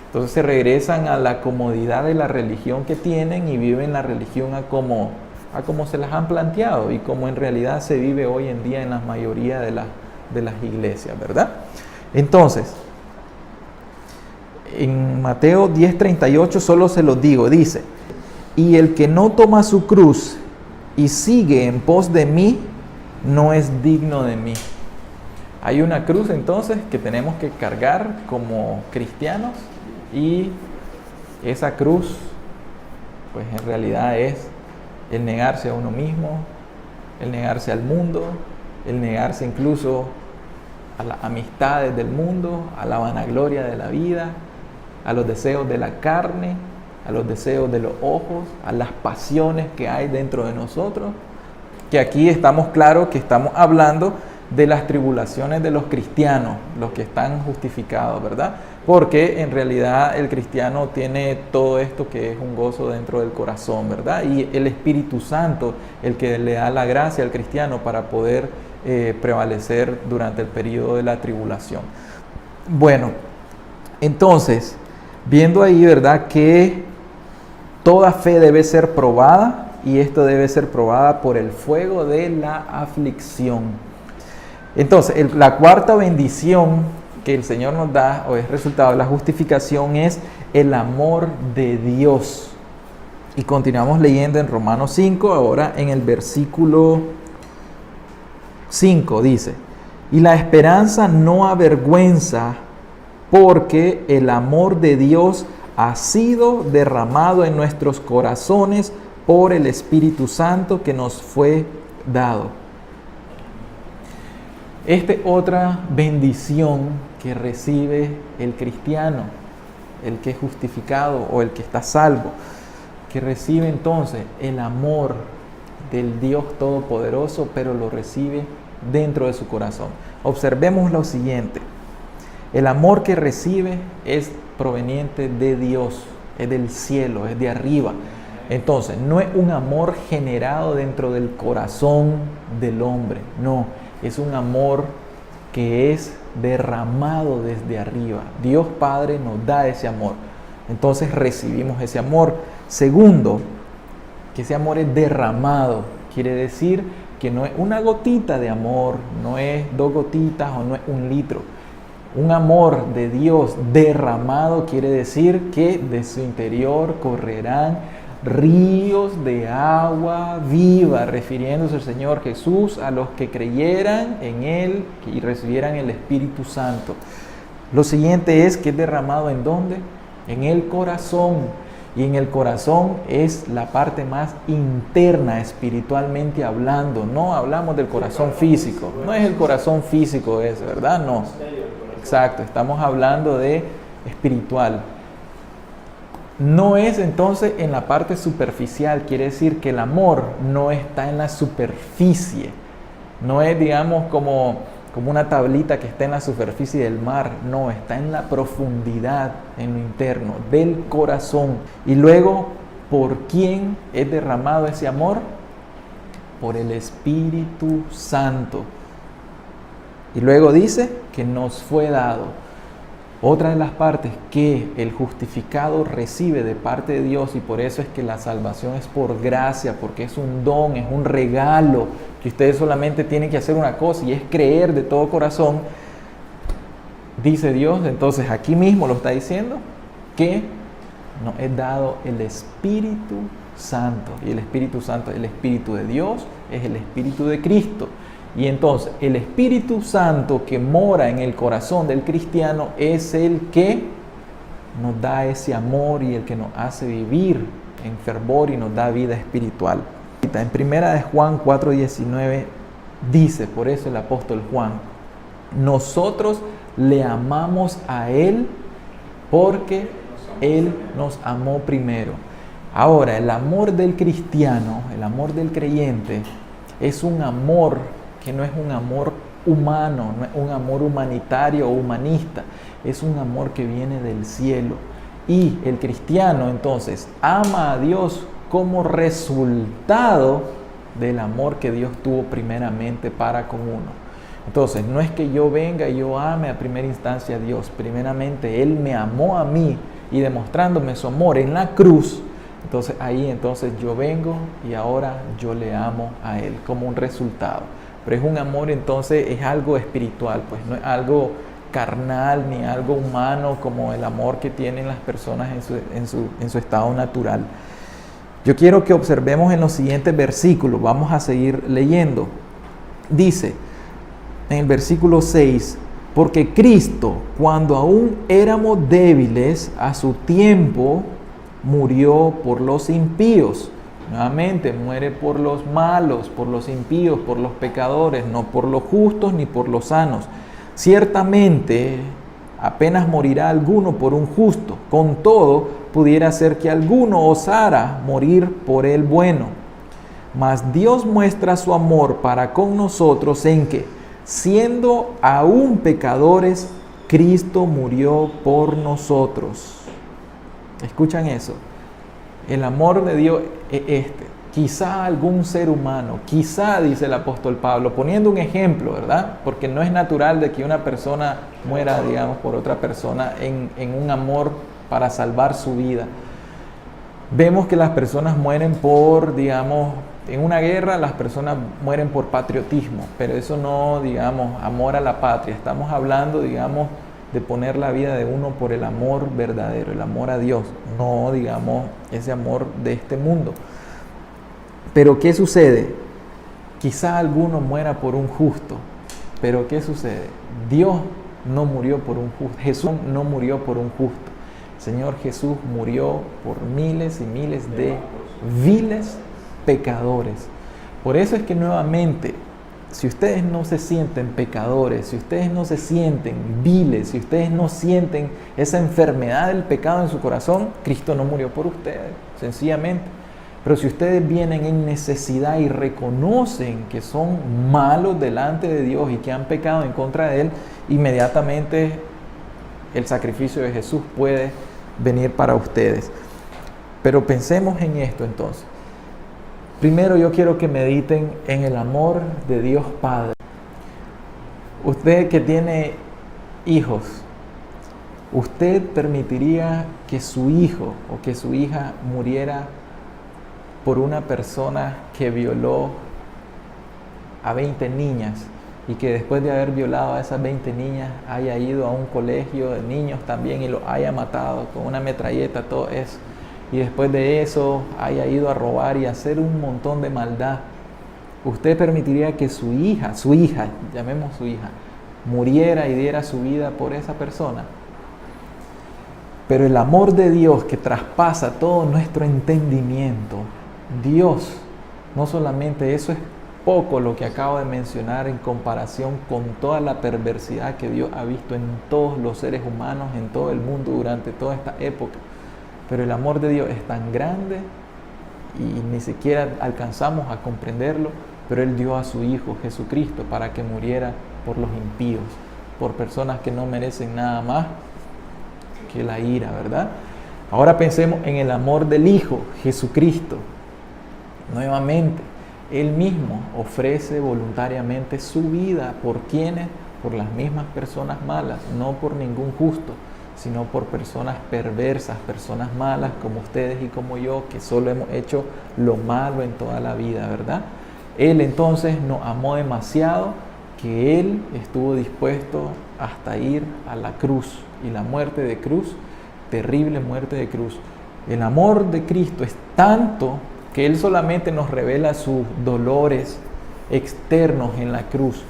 Entonces se regresan a la comodidad de la religión que tienen y viven la religión a como se las han planteado y como en realidad se vive hoy en día en la mayoría de las iglesias, ¿verdad? Entonces, en Mateo 10:38 solo se los digo, dice, y el que no toma su cruz y sigue en pos de mí, no es digno de mí. Hay una cruz entonces que tenemos que cargar como cristianos y esa cruz pues en realidad es el negarse a uno mismo, el negarse al mundo, el negarse incluso a las amistades del mundo, a la vanagloria de la vida, a los deseos de la carne, a los deseos de los ojos, a las pasiones que hay dentro de nosotros. Que aquí estamos claros que estamos hablando de las tribulaciones de los cristianos, los que están justificados, ¿verdad? Porque en realidad el cristiano tiene todo esto que es un gozo dentro del corazón, ¿verdad? Y el Espíritu Santo, el que le da la gracia al cristiano para poder prevalecer durante el periodo de la tribulación. Bueno, entonces, viendo ahí, ¿verdad? Que toda fe debe ser probada y esto debe ser probada por el fuego de la aflicción. Entonces, la cuarta bendición que el Señor nos da, o es resultado de la justificación, es el amor de Dios. Y continuamos leyendo en Romanos 5, ahora en el versículo 5 dice, y la esperanza no avergüenza, porque el amor de Dios ha sido derramado en nuestros corazones por el Espíritu Santo que nos fue dado. Esta es otra bendición que recibe el cristiano, el que es justificado o el que está salvo, que recibe entonces el amor del Dios Todopoderoso, pero lo recibe dentro de su corazón. Observemos lo siguiente, el amor que recibe es proveniente de Dios, es del cielo, es de arriba. Entonces, no es un amor generado dentro del corazón del hombre, no, es un amor que es derramado desde arriba. Dios Padre nos da ese amor, entonces recibimos ese amor. Segundo, que ese amor es derramado, quiere decir que no es una gotita de amor, no es 2 gotitas o no es 1 litro. Un amor de Dios derramado quiere decir que de su interior correrán ríos de agua viva, refiriéndose al Señor Jesús a los que creyeran en Él y recibieran el Espíritu Santo. Lo siguiente es que es derramado ¿en dónde? En el corazón. Y en el corazón es la parte más interna espiritualmente hablando. No hablamos del corazón físico. No es el corazón físico ese, ¿verdad? No. Exacto, estamos hablando de espiritual. No es entonces en la parte superficial, quiere decir que el amor no está en la superficie. No es, digamos, como una tablita que está en la superficie del mar. No, está en la profundidad, en lo interno, del corazón. Y luego, ¿por quién es derramado ese amor? Por el Espíritu Santo. Y luego dice que nos fue dado. Otra de las partes que el justificado recibe de parte de Dios, y por eso es que la salvación es por gracia, porque es un don, es un regalo, que ustedes solamente tienen que hacer una cosa y es creer de todo corazón, dice Dios. Entonces aquí mismo lo está diciendo, que nos es dado el Espíritu Santo, y el Espíritu Santo es el Espíritu de Dios, es el Espíritu de Cristo. Y entonces el Espíritu Santo que mora en el corazón del cristiano es el que nos da ese amor y el que nos hace vivir en fervor y nos da vida espiritual. En primera de Juan 4:19 dice, por eso el apóstol Juan, nosotros le amamos a Él porque Él nos amó primero. Ahora, el amor del cristiano, el amor del creyente, es un amor que no es un amor humano, no es un amor humanitario o humanista, es un amor que viene del cielo. Y el cristiano entonces ama a Dios como resultado del amor que Dios tuvo primeramente para con uno. Entonces, no es que yo venga y yo ame a primera instancia a Dios. Primeramente, Él me amó a mí y demostrándome su amor en la cruz. Entonces, entonces yo vengo y ahora yo le amo a Él como un resultado. Pero es un amor, entonces, es algo espiritual, pues no es algo carnal ni algo humano como el amor que tienen las personas en su estado natural. Yo quiero que observemos en los siguientes versículos. Vamos a seguir leyendo. Dice en el versículo 6, porque Cristo, cuando aún éramos débiles, a su tiempo murió por los impíos. Nuevamente, muere por los malos, por los impíos, por los pecadores, no por los justos ni por los sanos. Ciertamente, apenas morirá alguno por un justo. Con todo, pudiera ser que alguno osara morir por el bueno. Mas Dios muestra su amor para con nosotros en que, siendo aún pecadores, Cristo murió por nosotros. ¿Escuchan eso? El amor de Dios es este. Quizá algún ser humano, quizá, dice el apóstol Pablo, poniendo un ejemplo, ¿verdad? Porque no es natural de que una persona muera, digamos, por otra persona en un amor para salvar su vida. Vemos que las personas mueren por, digamos, en una guerra las personas mueren por patriotismo, pero eso no, digamos, amor a la patria. Estamos hablando, digamos, de poner la vida de uno por el amor verdadero, el amor a Dios, no, digamos, ese amor de este mundo. Pero ¿qué sucede? Quizá alguno muera por un justo, pero ¿qué sucede? Dios no murió por un justo, Jesús no murió por un justo. Señor Jesús murió por miles y miles de viles pecadores. Por eso es que nuevamente, si ustedes no se sienten pecadores, si ustedes no se sienten viles, si ustedes no sienten esa enfermedad del pecado en su corazón, Cristo no murió por ustedes, sencillamente. Pero si ustedes vienen en necesidad y reconocen que son malos delante de Dios y que han pecado en contra de Él, inmediatamente el sacrificio de Jesús puede venir para ustedes. Pero pensemos en esto entonces. Primero yo quiero que mediten en el amor de Dios Padre. Usted que tiene hijos, ¿usted permitiría que su hijo o que su hija muriera por una persona que violó a 20 niñas y que después de haber violado a esas 20 niñas haya ido a un colegio de niños también y los haya matado con una metralleta, todo eso? Y después de eso haya ido a robar y hacer un montón de maldad. ¿Usted permitiría que su hija, llamemos su hija, muriera y diera su vida por esa persona? Pero el amor de Dios que traspasa todo nuestro entendimiento, Dios, no solamente eso es poco lo que acabo de mencionar en comparación con toda la perversidad que Dios ha visto en todos los seres humanos, en todo el mundo durante toda esta época. Pero el amor de Dios es tan grande y ni siquiera alcanzamos a comprenderlo, pero Él dio a su Hijo Jesucristo para que muriera por los impíos, por personas que no merecen nada más que la ira, ¿verdad? Ahora pensemos en el amor del Hijo Jesucristo. Nuevamente, Él mismo ofrece voluntariamente su vida. ¿Por quiénes? Por las mismas personas malas, no por ningún justo, sino por personas perversas, personas malas como ustedes y como yo, que solo hemos hecho lo malo en toda la vida, ¿verdad? Él entonces nos amó demasiado que Él estuvo dispuesto hasta ir a la cruz, y la muerte de cruz, terrible muerte de cruz. El amor de Cristo es tanto que Él solamente nos revela sus dolores externos en la cruz.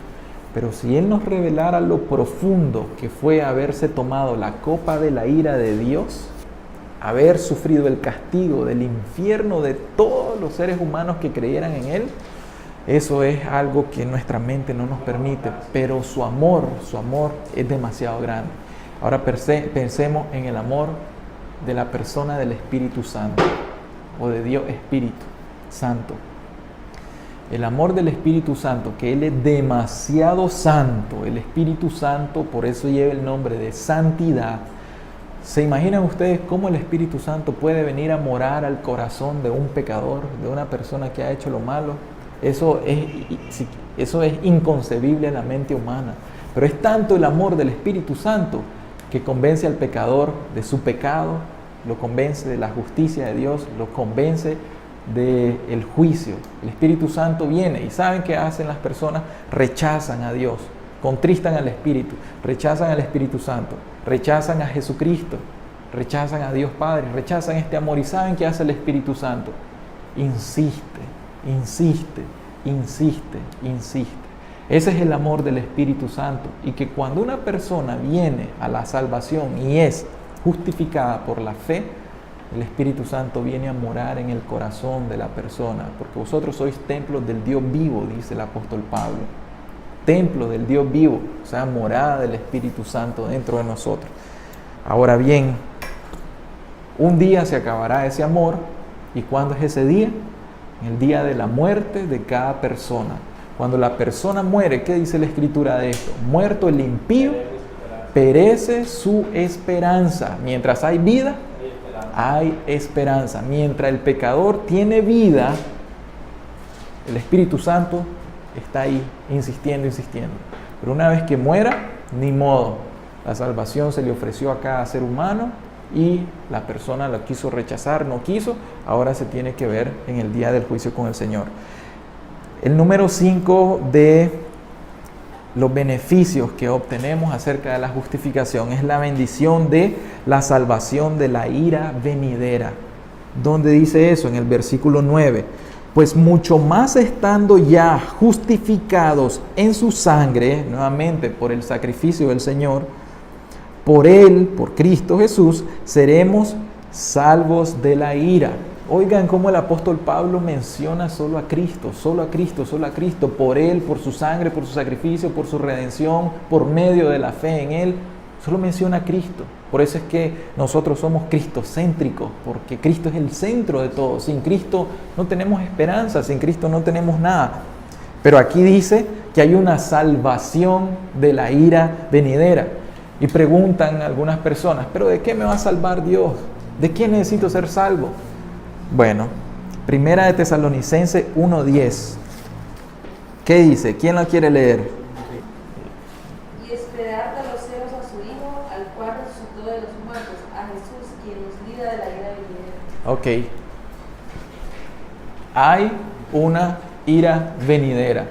Pero si Él nos revelara lo profundo que fue haberse tomado la copa de la ira de Dios, haber sufrido el castigo del infierno de todos los seres humanos que creyeran en Él, eso es algo que nuestra mente no nos permite, pero su amor es demasiado grande. Ahora pensemos en el amor de la persona del Espíritu Santo, o de Dios Espíritu Santo. El amor del Espíritu Santo, que Él es demasiado santo. El Espíritu Santo, por eso lleva el nombre de santidad. ¿Se imaginan ustedes cómo el Espíritu Santo puede venir a morar al corazón de un pecador, de una persona que ha hecho lo malo? Eso es inconcebible en la mente humana. Pero es tanto el amor del Espíritu Santo que convence al pecador de su pecado, lo convence de la justicia de Dios, lo convence del juicio. El Espíritu Santo viene y ¿saben qué hacen las personas? Rechazan a Dios, contristan al Espíritu, rechazan al Espíritu Santo, rechazan a Jesucristo, rechazan a Dios Padre, rechazan este amor. ¿Y saben qué hace el Espíritu Santo? Insiste, insiste, insiste, insiste. Ese es el amor del Espíritu Santo, y que cuando una persona viene a la salvación y es justificada por la fe, el Espíritu Santo viene a morar en el corazón de la persona, porque vosotros sois templos del Dios vivo, dice el apóstol Pablo. Templo del Dios vivo, o sea, morada del Espíritu Santo dentro de nosotros. Ahora bien, un día se acabará ese amor. ¿Y cuándo es ese día? El día de la muerte de cada persona. Cuando la persona muere, ¿qué dice la Escritura de esto? Muerto el impío, perece su esperanza. Mientras hay vida, hay esperanza. Mientras el pecador tiene vida, el Espíritu Santo está ahí, insistiendo, insistiendo. Pero una vez que muera, ni modo. La salvación se le ofreció a cada ser humano y la persona la quiso rechazar, no quiso. Ahora se tiene que ver en el día del juicio con el Señor. El número 5 de los beneficios que obtenemos acerca de la justificación es la bendición de la salvación de la ira venidera. ¿Dónde dice eso? En el versículo 9. Pues mucho más estando ya justificados en su sangre, nuevamente por el sacrificio del Señor, por Él, por Cristo Jesús, seremos salvos de la ira. Oigan cómo el apóstol Pablo menciona solo a Cristo, solo a Cristo, solo a Cristo, por Él, por su sangre, por su sacrificio, por su redención, por medio de la fe en Él. Solo menciona a Cristo. Por eso es que nosotros somos cristocéntricos, porque Cristo es el centro de todo. Sin Cristo no tenemos esperanza, sin Cristo no tenemos nada. Pero aquí dice que hay una salvación de la ira venidera. Y preguntan algunas personas, ¿pero de qué me va a salvar Dios? ¿De qué necesito ser salvo? Bueno, Primera de Tesalonicenses 1:10. ¿Qué dice? ¿Quién la quiere leer? Y esperar de los cielos a su Hijo, al cual resucitó de los muertos, a Jesús, quien nos libra de la ira venidera. Ok. Hay una ira venidera.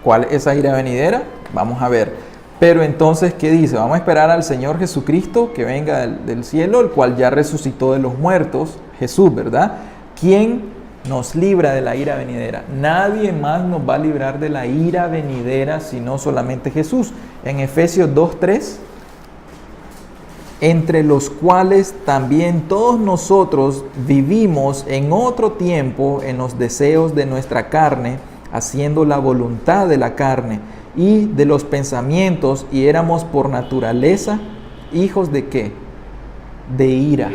¿Cuál es esa ira venidera? Vamos a ver. Pero entonces, ¿qué dice? Vamos a esperar al Señor Jesucristo que venga del cielo, el cual ya resucitó de los muertos, Jesús, ¿verdad? ¿Quién nos libra de la ira venidera? Nadie más nos va a librar de la ira venidera, sino solamente Jesús. En Efesios 2:3, entre los cuales también todos nosotros vivimos en otro tiempo en los deseos de nuestra carne, haciendo la voluntad de la carne y de los pensamientos, y éramos por naturaleza hijos de ¿qué? De ira.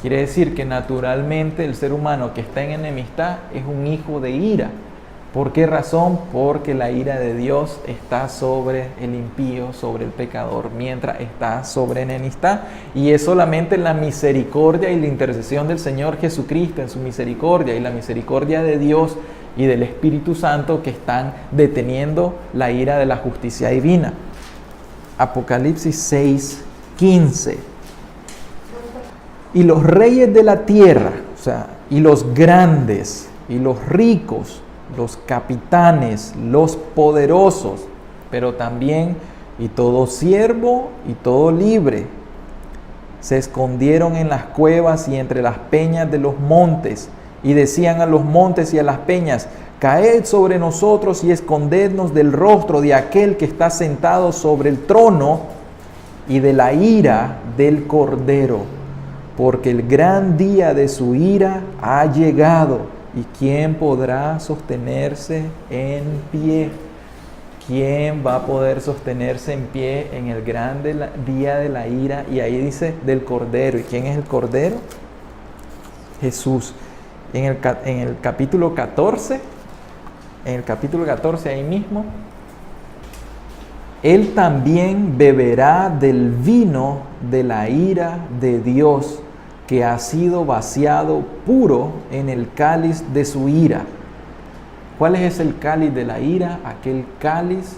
Quiere decir que naturalmente el ser humano que está en enemistad es un hijo de ira. ¿Por qué razón? Porque la ira de Dios está sobre el impío, sobre el pecador, mientras está sobre enemistad. Y es solamente la misericordia y la intercesión del Señor Jesucristo en su misericordia y la misericordia de Dios y del Espíritu Santo que están deteniendo la ira de la justicia divina. Apocalipsis 6:15. Y los reyes de la tierra, o sea, y los grandes, y los ricos, los capitanes, los poderosos, pero también y todo siervo y todo libre, se escondieron en las cuevas y entre las peñas de los montes, y decían a los montes y a las peñas: caed sobre nosotros y escondednos del rostro de aquel que está sentado sobre el trono y de la ira del Cordero, porque el gran día de su ira ha llegado. ¿Y quién podrá sostenerse en pie? ¿Quién va a poder sostenerse en pie en el gran día de la ira? Y ahí dice del Cordero. ¿Y quién es el Cordero? Jesús. En el capítulo 14 en el capítulo 14 ahí mismo, Él también beberá del vino de la ira de Dios, que ha sido vaciado puro en el cáliz de su ira. ¿Cuál es el cáliz de la ira? Aquel cáliz,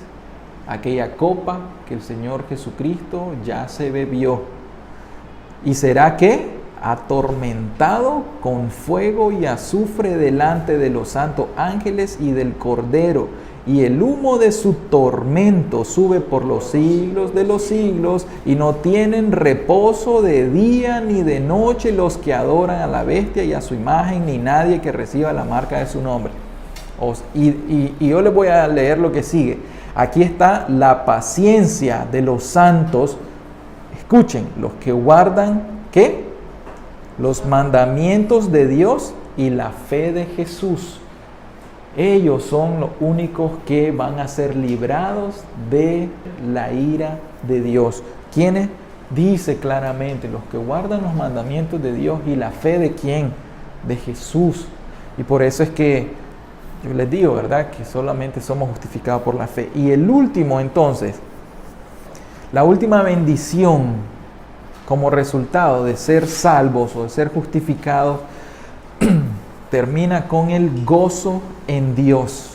aquella copa que el Señor Jesucristo ya se bebió. ¿Y será qué? Atormentado con fuego y azufre delante de los santos ángeles y del Cordero, y el humo de su tormento sube por los siglos de los siglos, y no tienen reposo de día ni de noche los que adoran a la bestia y a su imagen, ni nadie que reciba la marca de su nombre. Y yo les voy a leer lo que sigue. Aquí está la paciencia de los santos. Escuchen, los que guardan, ¿qué? Los mandamientos de Dios y la fe de Jesús. Ellos son los únicos que van a ser librados de la ira de Dios. ¿Quiénes? Dice claramente, los que guardan los mandamientos de Dios y la fe de ¿quién? De Jesús. Y por eso es que yo les digo, ¿verdad? Que solamente somos justificados por la fe. Y el último, entonces, la última bendición como resultado de ser salvos o de ser justificados, termina con el gozo en Dios.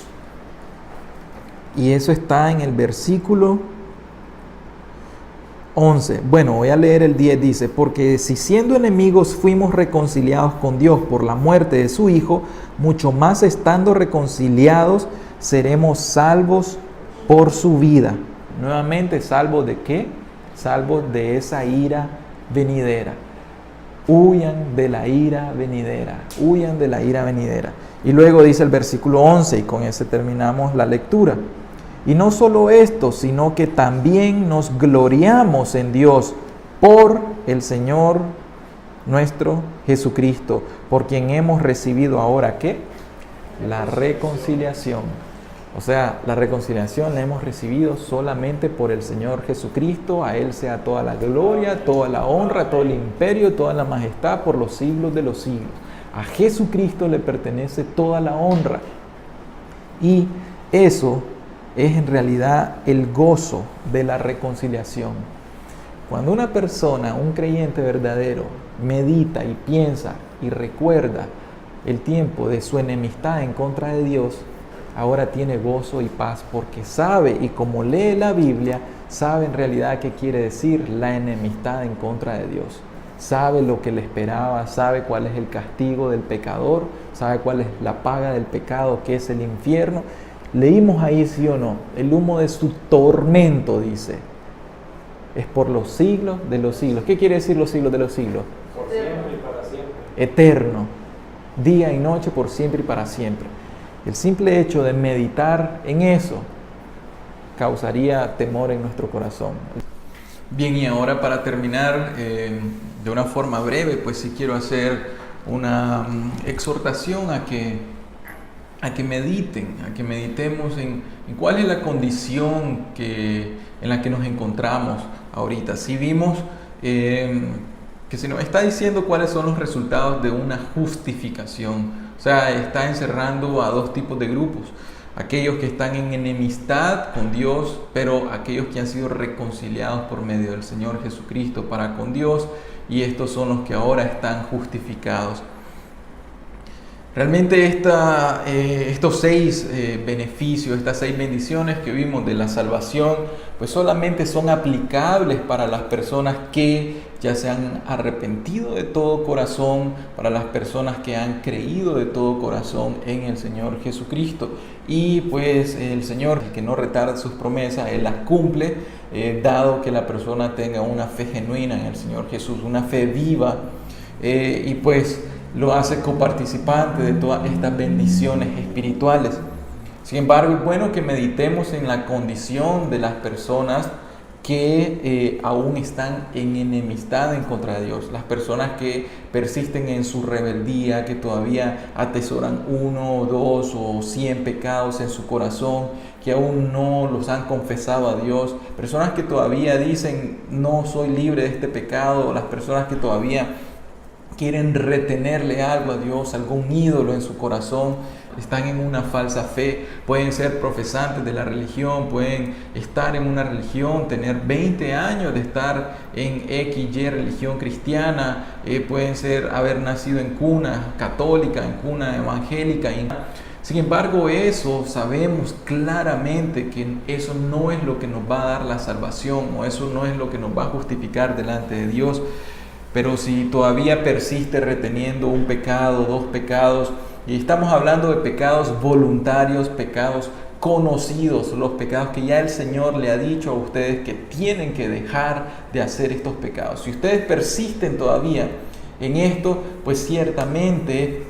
Y eso está en el versículo 11. Bueno, voy a leer el 10. Dice, porque si siendo enemigos fuimos reconciliados con Dios por la muerte de su Hijo, mucho más estando reconciliados seremos salvos por su vida. Nuevamente, ¿salvos de qué? Salvos de esa ira venidera. Huyan de la ira venidera, huyan de la ira venidera. Y luego dice el versículo 11, y con ese terminamos la lectura. Y no solo esto, sino que también nos gloriamos en Dios por el Señor nuestro Jesucristo, por quien hemos recibido ahora, ¿qué? La reconciliación. O sea, la reconciliación la hemos recibido solamente por el Señor Jesucristo. A Él sea toda la gloria, toda la honra, todo el imperio, toda la majestad por los siglos de los siglos. A Jesucristo le pertenece toda la honra. Y eso es en realidad el gozo de la reconciliación. Cuando una persona, un creyente verdadero, medita y piensa y recuerda el tiempo de su enemistad en contra de Dios, ahora tiene gozo y paz porque sabe, y como lee la Biblia, sabe en realidad qué quiere decir la enemistad en contra de Dios. Sabe lo que le esperaba, sabe cuál es el castigo del pecador, sabe cuál es la paga del pecado, que es el infierno. Leímos ahí, sí o no, el humo de su tormento, dice, es por los siglos de los siglos. ¿Qué quiere decir los siglos de los siglos? Por siempre y para siempre. Eterno, día y noche, por siempre y para siempre. El simple hecho de meditar en eso causaría temor en nuestro corazón. Bien, y ahora para terminar de una forma breve, pues sí quiero hacer una exhortación a que meditemos en cuál es la condición en la que nos encontramos ahorita. Si vimos que se nos está diciendo cuáles son los resultados de una justificación. O sea, está encerrando a dos tipos de grupos. Aquellos que están en enemistad con Dios, pero aquellos que han sido reconciliados por medio del Señor Jesucristo para con Dios, y estos son los que ahora están justificados. Realmente estos 6 beneficios, estas 6 bendiciones que vimos de la salvación, pues solamente son aplicables para las personas que ya se han arrepentido de todo corazón, para las personas que han creído de todo corazón en el Señor Jesucristo. Y pues el Señor, que no retarda sus promesas, Él las cumple, dado que la persona tenga una fe genuina en el Señor Jesús, una fe viva, y pues lo hace coparticipante de todas estas bendiciones espirituales. Sin embargo, es bueno que meditemos en la condición de las personas que aún están en enemistad en contra de Dios, las personas que persisten en su rebeldía, que todavía atesoran 1, 2 o 100 pecados en su corazón, que aún no los han confesado a Dios, personas que todavía dicen no soy libre de este pecado, las personas que todavía quieren retenerle algo a Dios, algún ídolo en su corazón. están en una falsa fe, pueden ser profesantes de la religión, pueden estar en una religión, tener 20 años de estar en XY religión cristiana, pueden haber nacido en cuna católica, en cuna evangélica. Sin embargo, eso sabemos claramente que eso no es lo que nos va a dar la salvación, o eso no es lo que nos va a justificar delante de Dios. Pero si todavía persiste reteniendo un pecado, 2 pecados, y estamos hablando de pecados voluntarios, pecados conocidos, los pecados que ya el Señor le ha dicho a ustedes que tienen que dejar de hacer estos pecados. Si ustedes persisten todavía en esto, pues ciertamente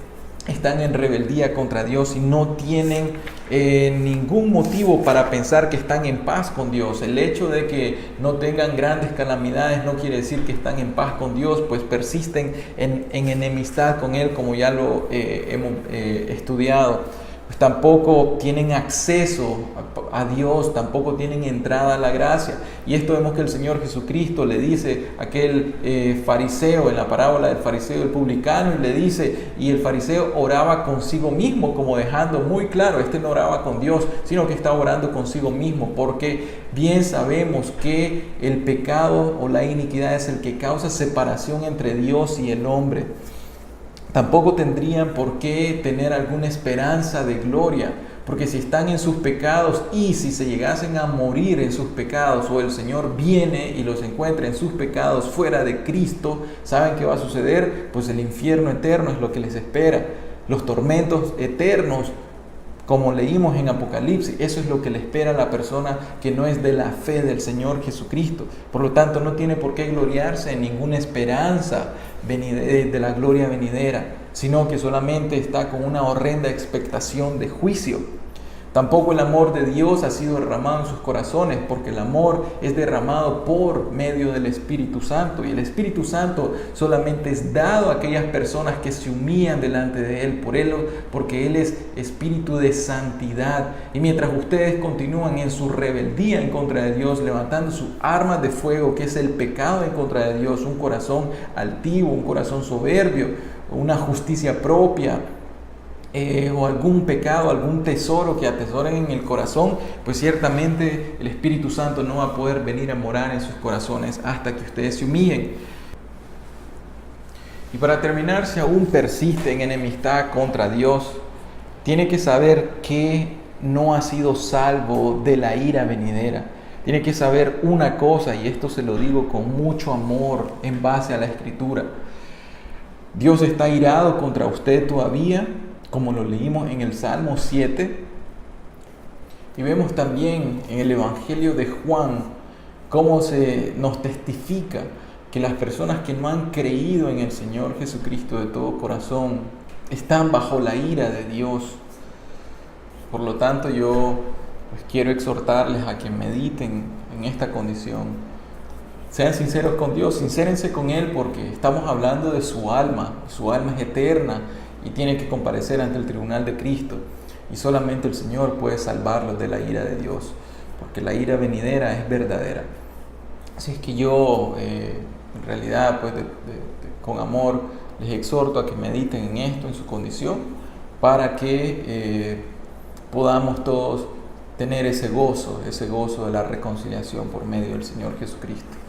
están en rebeldía contra Dios y no tienen ningún motivo para pensar que están en paz con Dios. El hecho de que no tengan grandes calamidades no quiere decir que están en paz con Dios, pues persisten en enemistad con Él, como ya lo hemos estudiado. Pues tampoco tienen acceso a Dios, tampoco tienen entrada a la gracia. Y esto vemos que el Señor Jesucristo le dice a aquel fariseo, en la parábola del fariseo y el publicano, y le dice, y el fariseo oraba consigo mismo, como dejando muy claro, este no oraba con Dios, sino que estaba orando consigo mismo, porque bien sabemos que el pecado o la iniquidad es el que causa separación entre Dios y el hombre. Tampoco tendrían por qué tener alguna esperanza de gloria, porque si están en sus pecados y si se llegasen a morir en sus pecados, o el Señor viene y los encuentra en sus pecados fuera de Cristo, ¿saben qué va a suceder? Pues el infierno eterno es lo que les espera, los tormentos eternos, como leímos en Apocalipsis. Eso es lo que le espera a la persona que no es de la fe del Señor Jesucristo. Por lo tanto, no tiene por qué gloriarse en ninguna esperanza de la gloria venidera, sino que solamente está con una horrenda expectación de juicio. Tampoco el amor de Dios ha sido derramado en sus corazones, porque el amor es derramado por medio del Espíritu Santo, y el Espíritu Santo solamente es dado a aquellas personas que se humillan delante de Él, porque Él es Espíritu de santidad. Y mientras ustedes continúan en su rebeldía en contra de Dios, levantando sus armas de fuego, que es el pecado en contra de Dios, un corazón altivo, un corazón soberbio, una justicia propia, o algún pecado, algún tesoro que atesoren en el corazón, pues ciertamente el Espíritu Santo no va a poder venir a morar en sus corazones hasta que ustedes se humillen. Y para terminar, si aún persiste en enemistad contra Dios, tiene que saber que no ha sido salvo de la ira venidera. Tiene que saber una cosa, y esto se lo digo con mucho amor en base a la Escritura. Dios está irado contra usted todavía, como lo leímos en el Salmo 7, y vemos también en el Evangelio de Juan cómo se nos testifica que las personas que no han creído en el Señor Jesucristo de todo corazón están bajo la ira de Dios. Por lo tanto, yo quiero exhortarles a que mediten en esta condición. Sean sinceros con Dios, sincérense con Él, porque estamos hablando de su alma es eterna, y tiene que comparecer ante el tribunal de Cristo, y solamente el Señor puede salvarlos de la ira de Dios, porque la ira venidera es verdadera. Así es que yo en realidad pues con amor les exhorto a que mediten en esto, en su condición, para que podamos todos tener ese gozo de la reconciliación por medio del Señor Jesucristo.